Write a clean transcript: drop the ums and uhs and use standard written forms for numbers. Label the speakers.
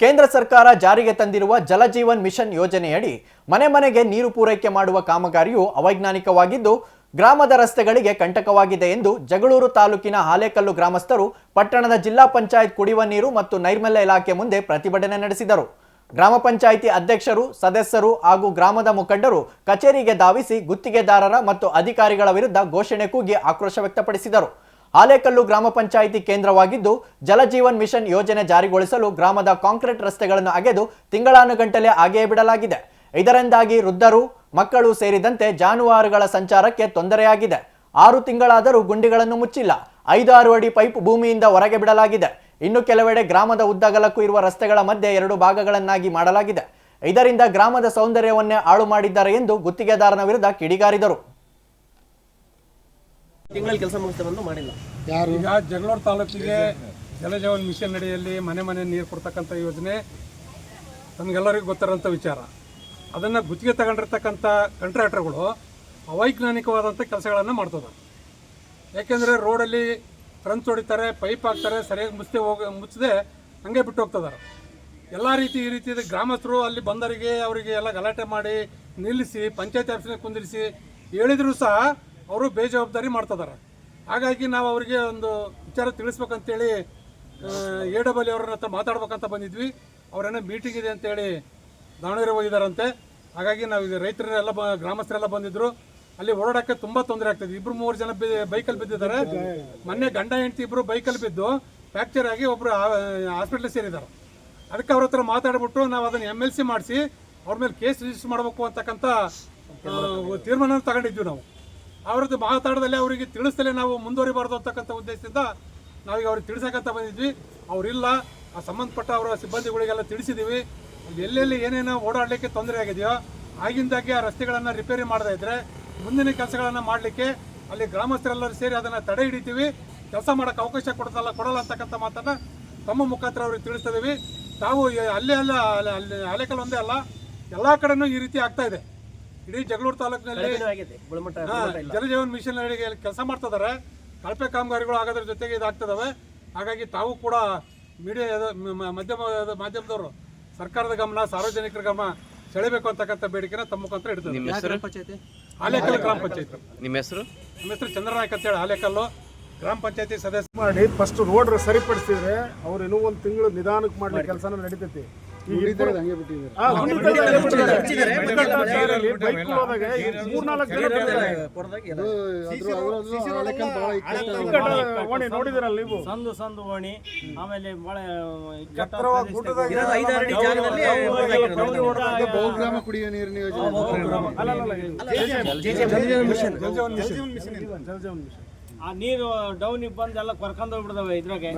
Speaker 1: ಕೇಂದ್ರ ಸರ್ಕಾರ ಜಾರಿಗೆ ತಂದಿರುವ ಜಲಜೀವನ್ ಮಿಷನ್ ಯೋಜನೆಯಡಿ ಮನೆ ಮನೆಗೆ ನೀರು ಪೂರೈಕೆ ಮಾಡುವ ಕಾಮಗಾರಿಯು ಅವೈಜ್ಞಾನಿಕವಾಗಿದ್ದು ಗ್ರಾಮದ ರಸ್ತೆಗಳಿಗೆ ಕಂಟಕವಾಗಿದೆ ಎಂದು ಜಗಳೂರು ತಾಲೂಕಿನ ಹಾಲೇಕಲ್ಲು ಗ್ರಾಮಸ್ಥರು ಪಟ್ಟಣದ ಜಿಲ್ಲಾ ಪಂಚಾಯತ್ ಕುಡಿಯುವ ನೀರು ಮತ್ತು ನೈರ್ಮಲ್ಯ ಇಲಾಖೆ ಮುಂದೆ ಪ್ರತಿಭಟನೆ ನಡೆಸಿದರು. ಗ್ರಾಮ ಪಂಚಾಯಿತಿ ಅಧ್ಯಕ್ಷರು, ಸದಸ್ಯರು ಹಾಗೂ ಗ್ರಾಮದ ಮುಖಂಡರು ಕಚೇರಿಗೆ ಧಾವಿಸಿ ಗುತ್ತಿಗೆದಾರರ ಮತ್ತು ಅಧಿಕಾರಿಗಳ ವಿರುದ್ಧ ಘೋಷಣೆ ಕೂಗಿ ಆಕ್ರೋಶ ವ್ಯಕ್ತಪಡಿಸಿದರು. ಹಾಲೇಕಲ್ಲು ಗ್ರಾಮ ಪಂಚಾಯಿತಿ ಕೇಂದ್ರವಾಗಿದ್ದು ಜಲಜೀವನ್ ಮಿಷನ್ ಯೋಜನೆ ಜಾರಿಗೊಳಿಸಲು ಗ್ರಾಮದ ಕಾಂಕ್ರೀಟ್ ರಸ್ತೆಗಳನ್ನು ಅಗೆದು ತಿಂಗಳಾನುಗಟ್ಟಲೆ ಹಾಗೆಯೇ ಬಿಡಲಾಗಿದೆ. ಇದರಿಂದಾಗಿ ವೃದ್ಧರು, ಮಕ್ಕಳು ಸೇರಿದಂತೆ ಜಾನುವಾರುಗಳ ಸಂಚಾರಕ್ಕೆ ತೊಂದರೆಯಾಗಿದೆ. 6 ತಿಂಗಳಾದರೂ ಗುಂಡಿಗಳನ್ನು ಮುಚ್ಚಿಲ್ಲ. 5-6 ಅಡಿ ಪೈಪ್ ಭೂಮಿಯಿಂದ ಹೊರಗೆ ಬಿಡಲಾಗಿದೆ. ಇನ್ನು ಕೆಲವೆಡೆ ಗ್ರಾಮದ ಉದ್ದಗಲಕ್ಕೂ ಇರುವ ರಸ್ತೆಗಳ ಮಧ್ಯೆ 2 ಭಾಗಗಳನ್ನಾಗಿ ಮಾಡಲಾಗಿದೆ. ಇದರಿಂದ ಗ್ರಾಮದ ಸೌಂದರ್ಯವನ್ನೇ ಹಾಳು ಮಾಡಿದ್ದಾರೆ ಎಂದು ಗುತ್ತಿಗೆದಾರನ ವಿರುದ್ಧ ಕಿಡಿಗಾರಿದರು.
Speaker 2: ಕೆಲಸ ಮುಗಿಸ್ತಾರಂತೂ ಮಾಡಿಲ್ಲ.
Speaker 3: ಈಗ ಜಗಳೂರು ತಾಲೂಕಿಗೆ ಜಲಜೀವನ್ ಮಿಷನ್ ಅಡಿಯಲ್ಲಿ ಮನೆ ಮನೆ ನೀರು ಕೊಡ್ತಕ್ಕಂಥ ಯೋಜನೆ ನಮಗೆಲ್ಲರಿಗೂ ಗೊತ್ತಿರೋಂಥ ವಿಚಾರ. ಅದನ್ನು ಗುತ್ತಿಗೆ ತಗೊಂಡಿರ್ತಕ್ಕಂಥ ಕಾಂಟ್ರಾಕ್ಟರ್ಗಳು ಅವೈಜ್ಞಾನಿಕವಾದಂಥ ಕೆಲಸಗಳನ್ನು ಮಾಡ್ತದೆ. ಯಾಕೆಂದರೆ ರೋಡಲ್ಲಿ ಟ್ರಂಚ್ ಹೊಡಿತಾರೆ, ಪೈಪ್ ಹಾಕ್ತಾರೆ, ಸರಿಯಾಗಿ ಮುಚ್ಚದೆ ಹಂಗೆ ಬಿಟ್ಟು ಹೋಗ್ತಿದ್ದಾರೆ. ಎಲ್ಲ ಈ ರೀತಿ ಗ್ರಾಮಸ್ಥರು ಅಲ್ಲಿ ಬಂದವರಿಗೆ ಅವರಿಗೆ ಎಲ್ಲ ಗಲಾಟೆ ಮಾಡಿ ನಿಲ್ಲಿಸಿ ಪಂಚಾಯತ್ ಆಫೀಸ್ನ ಕುಂದಿರಿಸಿ ಹೇಳಿದರೂ ಸಹ ಅವರು ಬೇಜವಾಬ್ದಾರಿ ಮಾಡ್ತಿದ್ದಾರೆ. ಹಾಗಾಗಿ ನಾವು ಅವರಿಗೆ ಒಂದು ವಿಚಾರ ತಿಳಿಸ್ಬೇಕಂತೇಳಿ AW ಅವ್ರನ್ನ ಹತ್ರ ಮಾತಾಡ್ಬೇಕಂತ ಬಂದಿದ್ವಿ. ಅವರೇನೋ ಮೀಟಿಂಗ್ ಇದೆ ಅಂತೇಳಿ ದಾವಣಗೆರೆ ಹೋಗಿದ್ದಾರಂತೆ. ಹಾಗಾಗಿ ನಾವು ಈಗ ರೈತರೆಲ್ಲ ಗ್ರಾಮಸ್ಥರೆಲ್ಲ ಬಂದಿದ್ರು. ಅಲ್ಲಿ ಓಡಾಡೋಕ್ಕೆ ತುಂಬ ತೊಂದರೆ ಆಗ್ತದೆ. 2-3 ಜನ ಬೈಕಲ್ಲಿ ಬಿದ್ದಿದ್ದಾರೆ. ಮೊನ್ನೆ ಗಂಡ ಹೆಂಡತಿ ಇಬ್ಬರು ಬೈಕಲ್ಲಿ ಬಿದ್ದು ಫ್ರ್ಯಾಕ್ಚರ್ ಆಗಿ ಒಬ್ಬರು ಹಾಸ್ಪಿಟ್ಲಿಗೆ ಸೇರಿದ್ದಾರೆ. ಅದಕ್ಕೆ ಅವ್ರ ಹತ್ರ ಮಾತಾಡ್ಬಿಟ್ಟು ನಾವು ಅದನ್ನು MLC ಮಾಡಿಸಿ ಅವ್ರ ಮೇಲೆ ಕೇಸ್ ರಿಜಿಸ್ಟರ್ ಮಾಡಬೇಕು ಅಂತಕ್ಕಂಥ ತೀರ್ಮಾನ ತಗೊಂಡಿದ್ವಿ. ನಾವು ಅವ್ರದ್ದು ಮಾತಾಡೋದಲ್ಲಿ ಅವರಿಗೆ ತಿಳಿಸ್ತಲೇ ನಾವು ಮುಂದುವರಿಬಾರ್ದು ಅಂತಕ್ಕಂಥ ಉದ್ದೇಶದಿಂದ ನಾವೀಗ ಅವ್ರಿಗೆ ತಿಳಿಸಕ್ಕಂತ ಬಂದಿದ್ವಿ. ಅವರಿಲ್ಲ, ಆ ಸಂಬಂಧಪಟ್ಟ ಅವರ ಸಿಬ್ಬಂದಿಗಳಿಗೆಲ್ಲ ತಿಳಿಸಿದ್ದೀವಿ. ಎಲ್ಲೆಲ್ಲಿ ಏನೇನೋ ಓಡಾಡಲಿಕ್ಕೆ ತೊಂದರೆ ಆಗಿದೆಯೋ ಆಗಿಂದಾಗೆ ಆ ರಸ್ತೆಗಳನ್ನು ರಿಪೇರಿ ಮಾಡದೇ ಇದ್ದರೆ ಮುಂದಿನ ಕೆಲಸಗಳನ್ನು ಮಾಡಲಿಕ್ಕೆ ಅಲ್ಲಿ ಗ್ರಾಮಸ್ಥರೆಲ್ಲರೂ ಸೇರಿ ಅದನ್ನು ತಡೆ ಹಿಡಿತೀವಿ. ಕೆಲಸ ಮಾಡೋಕ್ಕೆ ಅವಕಾಶ ಕೊಡಲ್ಲ ಅಂತಕ್ಕಂಥ ಮಾತನ್ನು ತಮ್ಮ ಮುಖಾಂತರ ಅವ್ರಿಗೆ ತಿಳಿಸ್ತಿದ್ದೀವಿ. ತಾವು ಅಲ್ಲೇ ಅಲ್ಲ, ಅಲ್ಲಿ ಹಾಲೇಕಲ್ ಒಂದೇ ಅಲ್ಲ, ಎಲ್ಲ ಕಡೆನೂ ಈ ರೀತಿ ಆಗ್ತಾ ಇದೆ. ಇಡೀ ಜಗಳೂರು ತಾಲೂಕಿನಲ್ಲಿ ಜಲಜೀವನ್ ಮಿಷನ್ ಅಡಿಗೆ ಕೆಲಸ ಮಾಡ್ತಿದ್ದಾರೆ. ಕಳಪೆ ಕಾಮಗಾರಿಗಳು ಆಗೋದ್ರ ಜೊತೆಗೆ ಇದಾಗ್ತದವೆ. ಹಾಗಾಗಿ ತಾವು ಕೂಡ ಮೀಡಿಯಾ ಮಾಧ್ಯಮದವರು ಸರ್ಕಾರದ ಗಮನ, ಸಾರ್ವಜನಿಕರ ಗಮನ ಸೆಳೆಬೇಕು ಅಂತಕ್ಕಂಥ ಬೇಡಿಕೆನ ತಮ್ಮ ಮುಖಾಂತರ ಇಡ್ತದೆ. ಹಾಲೇಕಲ್ ಗ್ರಾಮ ಪಂಚಾಯತ್.
Speaker 4: ನಿಮ್ಮ ಹೆಸರು?
Speaker 3: ನಮ್ಮ ಹೆಸರು ಚಂದ್ರನಾಯ್ಕ ಅಂತೇಳಿ ಹಾಲೇಕಲ್ಲು ಗ್ರಾಮ ಪಂಚಾಯತಿ ಸದಸ್ಯ.
Speaker 5: ಮಾಡಿ ಫಸ್ಟ್ ರೋಡ್ ಸರಿಪಡಿಸಿದ್ರೆ ಅವ್ರು ಇನ್ನೂ 1 ತಿಂಗಳು ನಿಧಾನಕ್ಕೆ ಮಾಡ್ಲಿಕ್ಕೆ ಕೆಲಸನ ನಡೀತೈತಿ. ನೋಡಿದಿರಲ್ಲ ನೀವು,
Speaker 2: ಸಂದು ಓಣಿ, ಆಮೇಲೆ
Speaker 6: ಬಹುಗ್ರಾಮ ಕುಡಿಯುವ ನೀರಿನ ಯೋಜನೆ,
Speaker 2: ಆ ನೀರು ಡೌನಿಗೆ ಬಂದು ಎಲ್ಲ ಕೊರ್ಕೊಂಡು ಹೋಗ್ಬಿಡ್ತವೆ. ಇದ್ರಾಗೆ